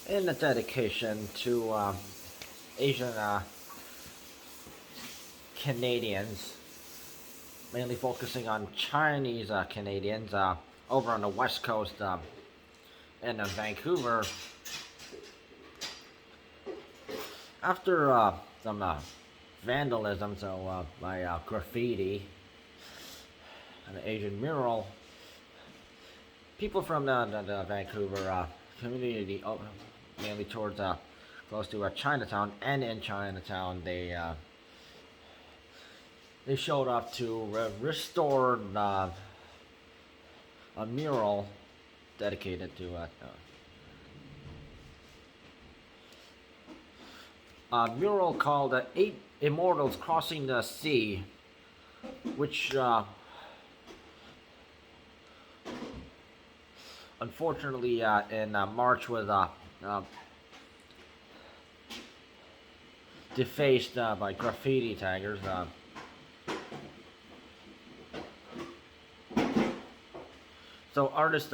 in a dedication to Asian Canadians, mainly focusing on Chinese Canadians over on the West Coast in Vancouver. After some vandalism, by graffiti and an Asian mural, people from the Vancouver community, mainly towards close to Chinatown, and in Chinatown, they showed up to restore a mural dedicated to a mural called Eight Immortals Crossing the Sea, which unfortunately in March was defaced by graffiti taggers. So artist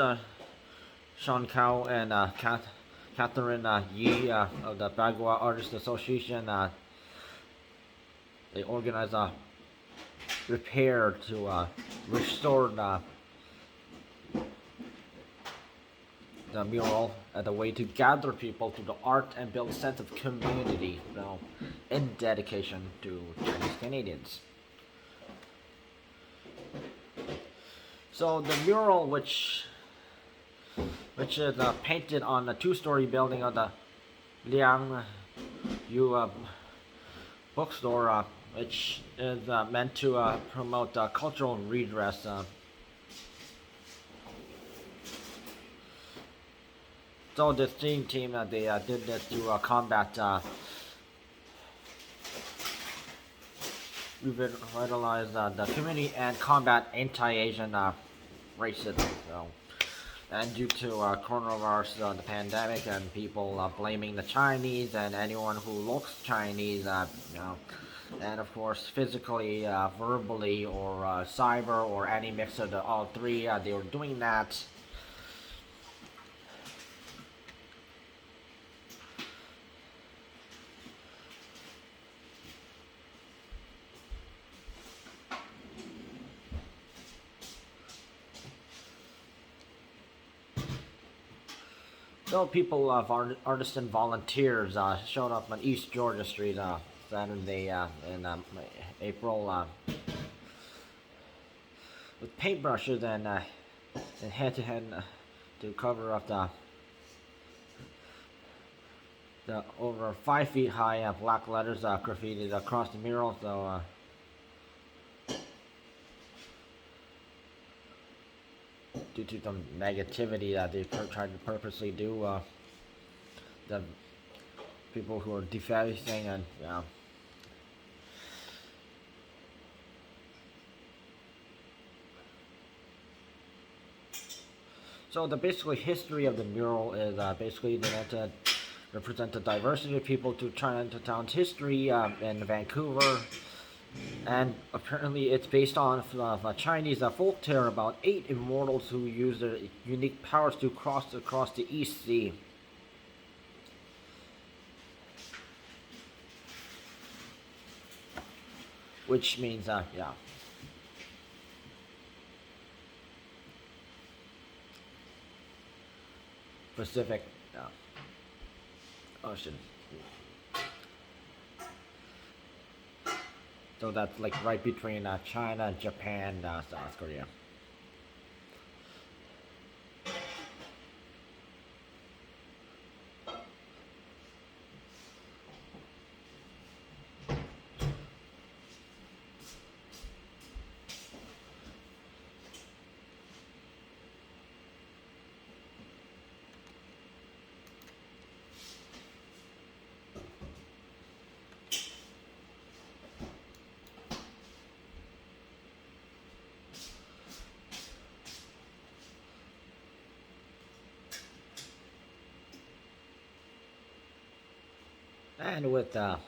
Sean Cow and Katharine Yi of the Bagua Artist Association, they organized a repair to restore the mural as a way to gather people to the art and build a sense of community, in dedication to Chinese Canadians. So the mural, which is painted on a two-story building of the Liang You Bookstore, which is meant to promote cultural redress. So the team they did this to combat revitalize the community and combat anti-Asian racism. So, and due to coronavirus, the pandemic, and people blaming the Chinese and anyone who looks Chinese, and of course physically, verbally, or cyber, or any mix of all three, they were doing that. So people, artists and volunteers showed up on East Georgia Street Saturday in April with paintbrushes and head-to-head to cover up the over 5 feet high black letters graffitied across the mural. So due to some negativity that they tried to purposely do, the people who are defacing and so the basically history of the mural is basically meant to represent the diversity of people to Chinatown's history in Vancouver. And apparently it's based on a Chinese folk tale about 8 immortals who use their unique powers to cross across the East Sea. Which means, Pacific Ocean. So that's like right between China, Japan, South Korea. And with some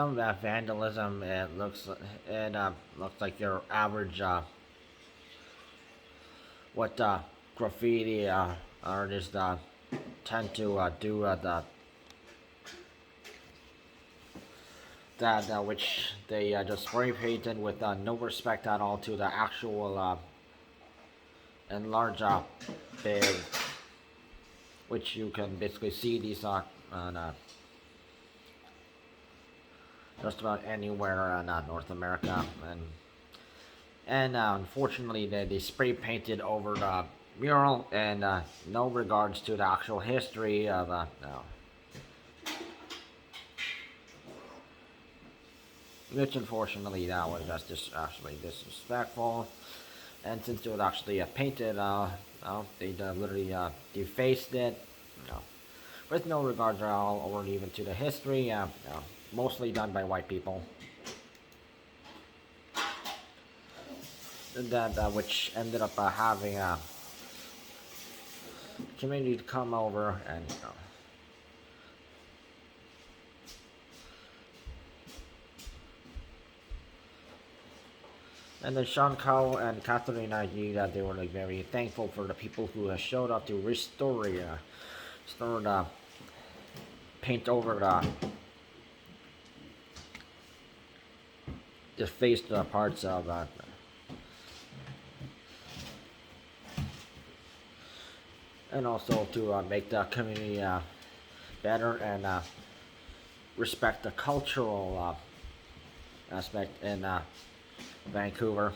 of that vandalism, it looks like your average what graffiti artists tend to do that which they just spray painted with no respect at all to the actual and large big, which you can basically see these on just about anywhere in North America, and unfortunately they spray painted over the mural, and no regards to the actual history of no. Which unfortunately that was just actually disrespectful, and since it was actually painted, they literally defaced it, with no regards at all, or even to the history. Mostly done by white people. That which ended up having a community to come over and. And then Sean Cow and Katharine argued that they were like very thankful for the people who showed up to restore the paint over the defaced parts of and also to make the community better and respect the cultural aspect in Vancouver.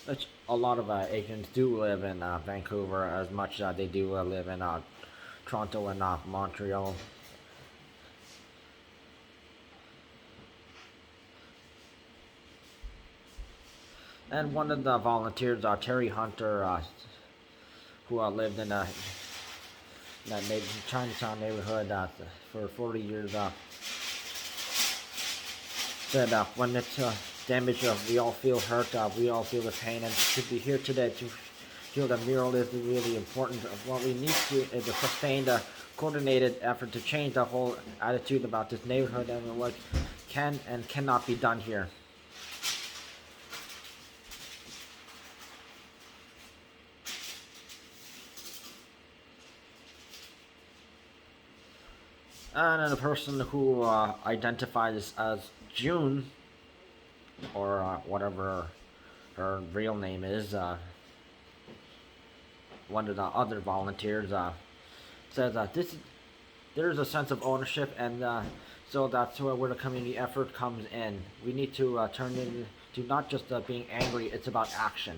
Which a lot of Asians do live in Vancouver, as much as they do live in Toronto and Montreal. And one of the volunteers, Terry Hunter, who lived in that Chinatown neighborhood for 40 years, said when it's damaged, we all feel hurt, we all feel the pain, and to be here today to feel that mural is really important. What we need to is a sustained, coordinated effort to change the whole attitude about this neighborhood and what can and cannot be done here. And then a person who identifies as June, or whatever her real name is, one of the other volunteers says there's a sense of ownership, and so that's where the community effort comes in. We need to turn into not just being angry, it's about action.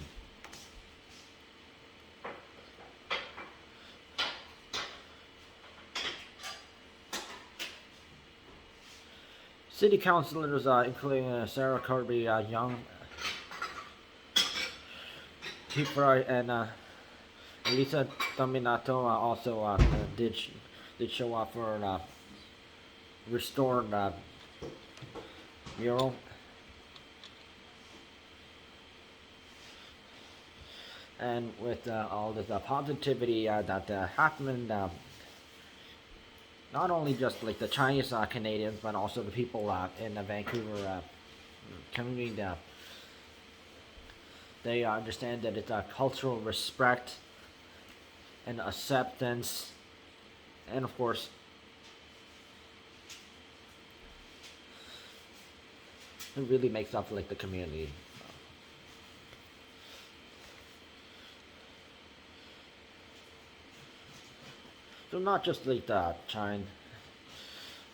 City councilors, including Sarah Kirby Young, Tipra, and Lisa Dominato, also did show up for restored mural. And with all this positivity that happened, not only just like the Chinese Canadians, but also the people in the Vancouver community, they understand that it's a cultural respect and acceptance, and of course it really makes up like the community. So not just like the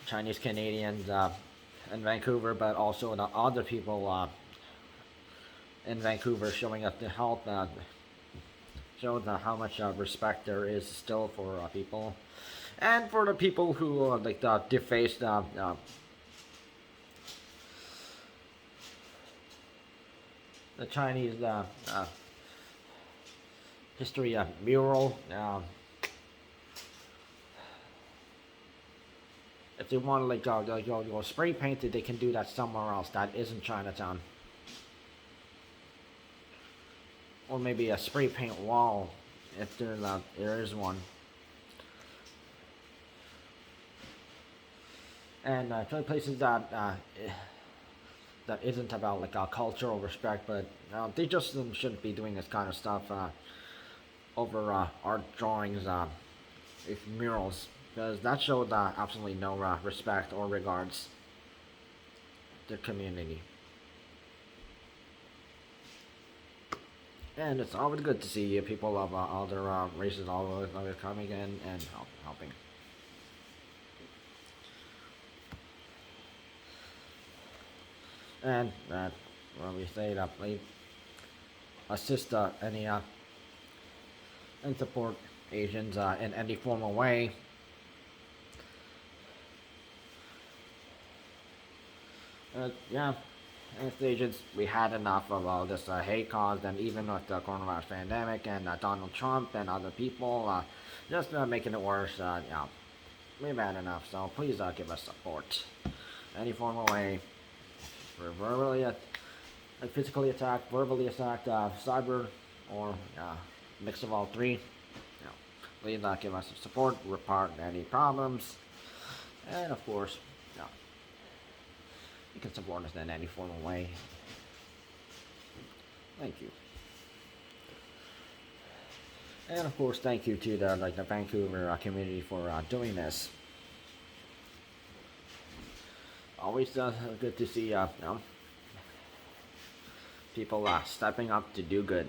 Chinese Canadians in Vancouver, but also the other people in Vancouver showing up to help, show how much respect there is still for people, and for the people who like defaced the Chinese history mural. If they want to like go spray painted, they can do that somewhere else that isn't Chinatown. Or maybe a spray paint wall, if there is one. And places that that isn't about like cultural respect, but they just shouldn't be doing this kind of stuff over art drawings, with murals, because that showed absolutely no respect or regards the community. And it's always good to see people of other races all over coming in and helping. And that, well, we say that we assist any and support Asians in any formal way. Yeah, as Asians, we had enough of all this hate caused, and even with the coronavirus pandemic and Donald Trump and other people just making it worse. Yeah, we've had enough. So please give us support, any formal way. We're verbally, physically attacked, verbally attacked, cyber, or mix of all three. Please give us support, report any problems, and of course, you can support us in any formal way. Thank you. And of course, thank you to the Vancouver community for doing this. Always good to see people stepping up to do good.